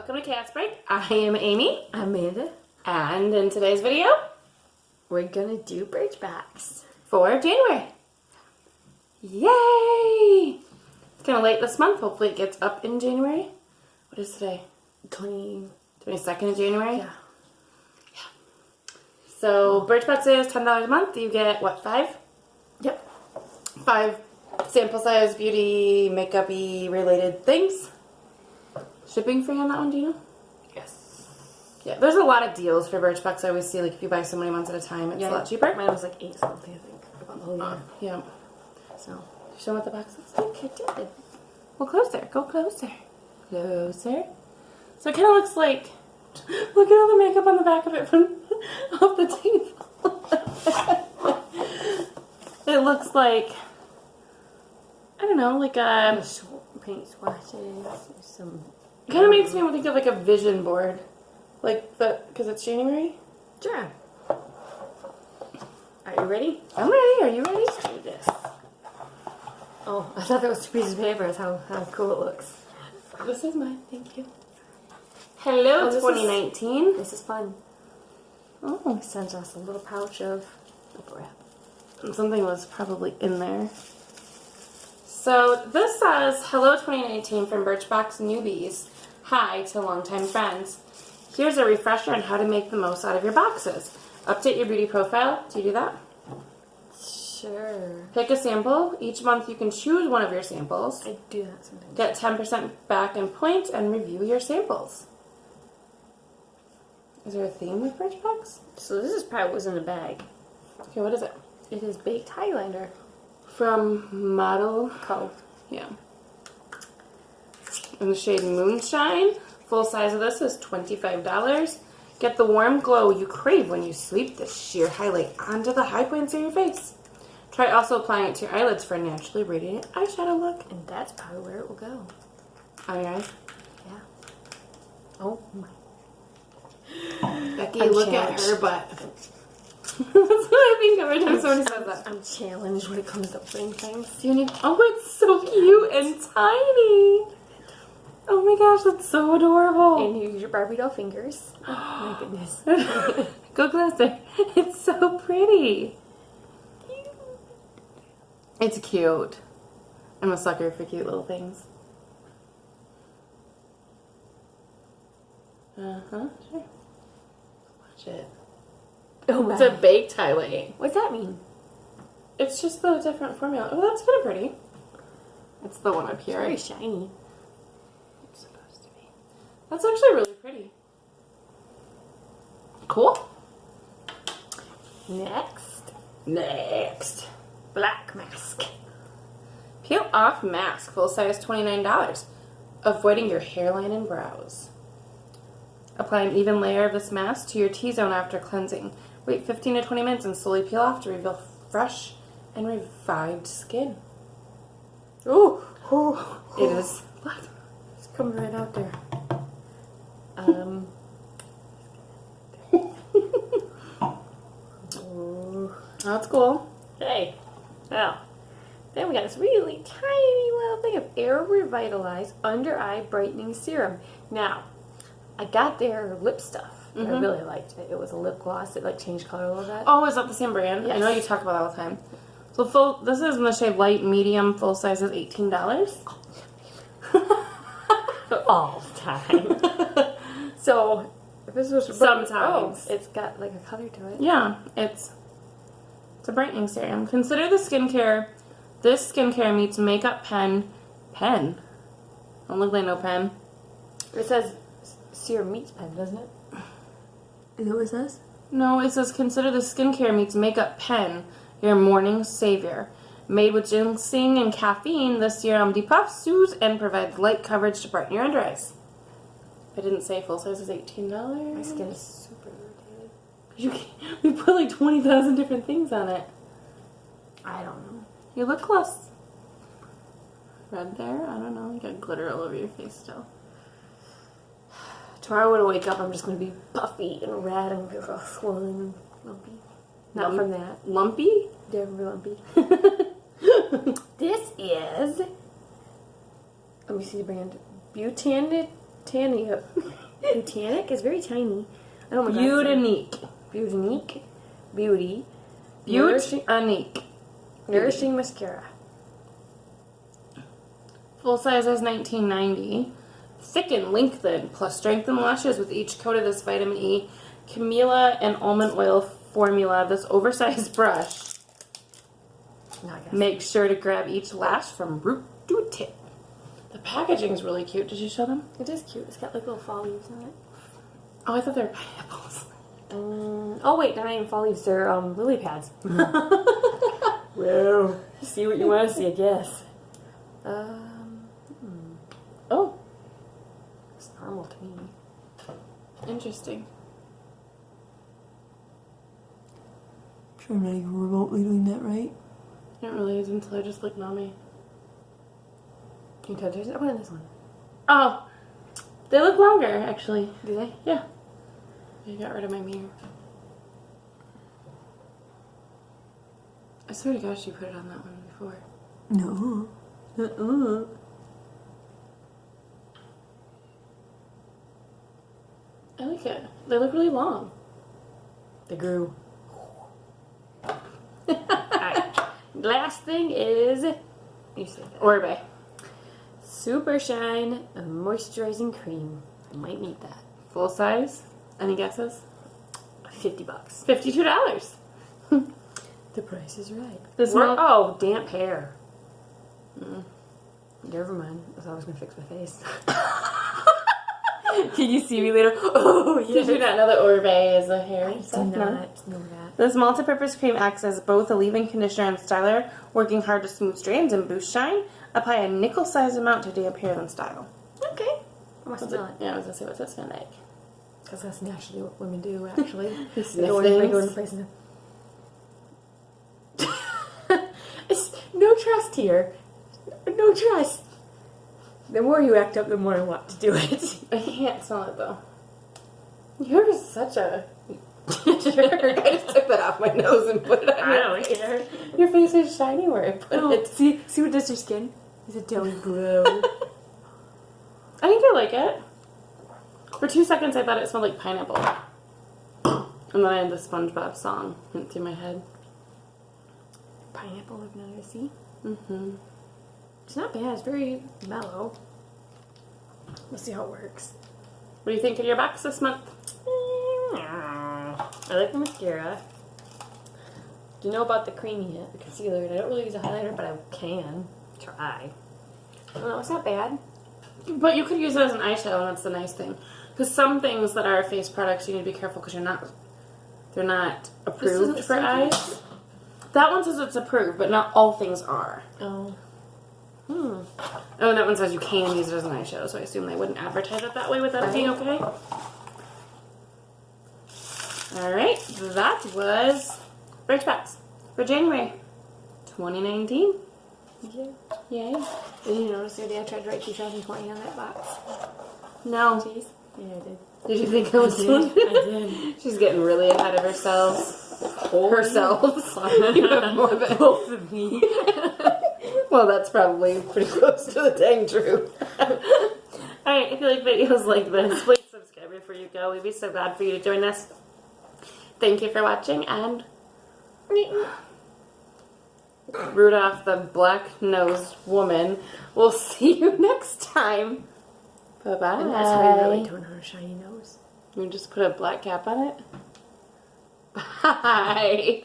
Welcome to Chaos Break. I am Amy. I'm Amanda. And in today's video, We're gonna do Birchbox. for January. Yay! It's kind of late this month. Hopefully it gets up in January. What is today? 22nd of January? Yeah. So Birchbox is $10 a month. You get, what, 5? Yep. 5 sample size beauty, makeup-y related things. Shipping free on that one, do you know? Yes. Yeah, there's a lot of deals for Birchbox. I always see, like, if you buy so many months at a time, it's a lot cheaper. Mine was like 8 something, I think, about the whole year. Yeah. So, Show them what the box looks like. I did. Well, closer. Go closer. Closer. So it kind of looks like... Look at all the makeup on the back of it from off the table. It looks like... I don't know, like a... Paint swatches, some... Kind of makes me think of like a vision board. Like the... Because it's January? Sure. Are you ready? I'm ready. Are you ready? Let's do this. Oh, I thought that was 2 pieces of paper. That's how cool it looks. This is mine. Thank you. Hello, 2019. This is fun. Oh. It sends us a little pouch of wrap. Something was probably in there. So this says, hello 2019 from Birchbox newbies. Hi to longtime friends. Here's a refresher on how to make the most out of your boxes. Update your beauty profile. Do you do that? Sure. Pick a sample. Each month you can choose one of your samples. I do that sometimes. Get 10% back in points and review your samples. Is there a theme with Birchbox? So this is probably what was in the bag. Okay, what is it? It is baked highliner. From Model Co. Yeah. In the shade Moonshine. Full size of this is $25. Get the warm glow you crave when you sweep the sheer highlight onto the high points of your face. Try also applying it to your eyelids for a naturally radiant eyeshadow look. And that's probably where it will go. On your eyes? Yeah. Oh my. Becky, I'm look challenged. at her butt. That's what I think every time somebody says that. I'm challenged when it comes to putting things. Oh, it's so cute and tiny. Oh my gosh, that's so adorable. And you use your Barbie doll fingers. Oh my goodness. Go closer. It's so pretty. It's cute. I'm a sucker for cute little things. Sure. Watch it. Oh my. It's a baked highlight. What's that mean? It's just the different formula. Oh, that's kind of pretty. It's the one up here. It's very shiny. It's supposed to be. That's actually really pretty. Cool. Next. Black mask. Peel off mask, full size $29. Avoiding your hairline and brows. Apply an even layer of this mask to your T-zone after cleansing. Wait 15 to 20 minutes and slowly peel off to reveal fresh and revived skin. Ooh. It is black. It's coming right out there. That's cool. Hey. Well. Then we got this really tiny little thing of Air Revitalize Under Eye Brightening Serum. Now, I got their lip stuff. I really liked it. It was a lip gloss that like changed color a little bit. Oh, is that the same brand? Yes. I know you talk about that all the time. So this is in the shade light medium. Full size is $18. All the time. So, if this was Sometimes. it's got like a color to it. Yeah, it's a brightening serum. Consider the skincare. This skincare meets makeup pen. Don't look like no pen. It says serum meets pen, doesn't it? Is that what it says? No, it says consider the skincare meets makeup pen, your morning savior. Made with ginseng and caffeine, this serum depuffs, soothes, and provides light coverage to brighten your under eyes. I didn't say full size is $18. My skin is super irritated. We put like 20,000 different things on it. I don't know. You look close. Red there? I don't know. You got glitter all over your face still. Tomorrow when I wake up, I'm just going to be puffy and red and all swollen and lumpy. Not from that. Lumpy? They're lumpy. This is, let me see the brand, Butane Botanic is very tiny. I don't know. Beautinique. Beautinique. Beauty. Beautinique. Nourishing mascara. Full size is $19.90. Thicken, lengthen, plus strengthen lashes with each coat of this vitamin E, camellia, and almond oil formula. This oversized brush. Make sure to grab each lash from root to tip. The packaging is really cute. Did you show them? It is cute. It's got like little fall leaves on it. Oh, I thought they were pineapples. Oh wait, they're not even fall leaves. They're lily pads. Well, see what you want to see, I guess. Oh, it's normal to me. interesting. Sure, I'm not even remotely doing that right. I didn't realize until I just looked at me. Can you touch it? What is this one? Oh, they look longer, actually. Do they? Yeah. I got rid of my mirror. I swear to gosh, you put it on that one before. No. I like it. They look really long. They grew. Alright. Last thing is, you say that. Orbe. Super Shine Moisturizing Cream. I might need that. Full size. Any guesses? $50. $52. The price is right. This Oh, damp hair. Never mind. I thought I was going to fix my face. Can you see me later? Oh, yes. Did you not know that Orbe is a hair I stuff? did No? not know that. This multi-purpose cream acts as both a leave-in conditioner and styler, working hard to smooth strands and boost shine. Apply a nickel-sized amount to damp hair then style. Okay. I must smell it. Yeah, I was gonna say, what's that smell like? Because that's naturally what women do, actually. Sniff Go things. into places. It's no trust here. No trust. The more you act up, the more I want to do it. I can't smell it though. You're such a jerk. I just took that off my nose and put it on I your don't face. care. Your face is shiny where I put it. See what does your skin? It's a doughy glow. I think I like it. For 2 seconds, I thought it smelled like pineapple. And then I had the SpongeBob song went through my head. Pineapple living under the sea. Mm-hmm. It's not bad. It's very mellow. We'll see how it works. What do you think of your box this month? I like the mascara. Do you know about the creamy yet? The concealer. I don't really use a highlighter, but I can try. I don't know. It's not bad. But you could use it as an eyeshadow, and that's the nice thing. Because some things that are face products, you need to be careful because they're not approved for eyes. That one says it's approved, but not all things are. Oh. Oh, and that one says you can use it as an eyeshadow, so I assume they wouldn't advertise it that way without it being okay. Alright, that was Birchbox for January 2019. Yeah. Yay. Did you notice the other day I tried to write 2020 on that box? No. Jeez. Yeah, I did. Did you think I was doing I did. She's getting really ahead of herself. Herself. You have more than Both of me. Well, that's probably pretty close to the dang truth. Alright, if you like videos like this, please subscribe before you go. We'd be so glad for you to join us. Thank you for watching, and Rudolph the black-nosed woman. We'll see you next time. Bye-bye. And that's how you really tone on a shiny nose. You just put a black cap on it? Bye.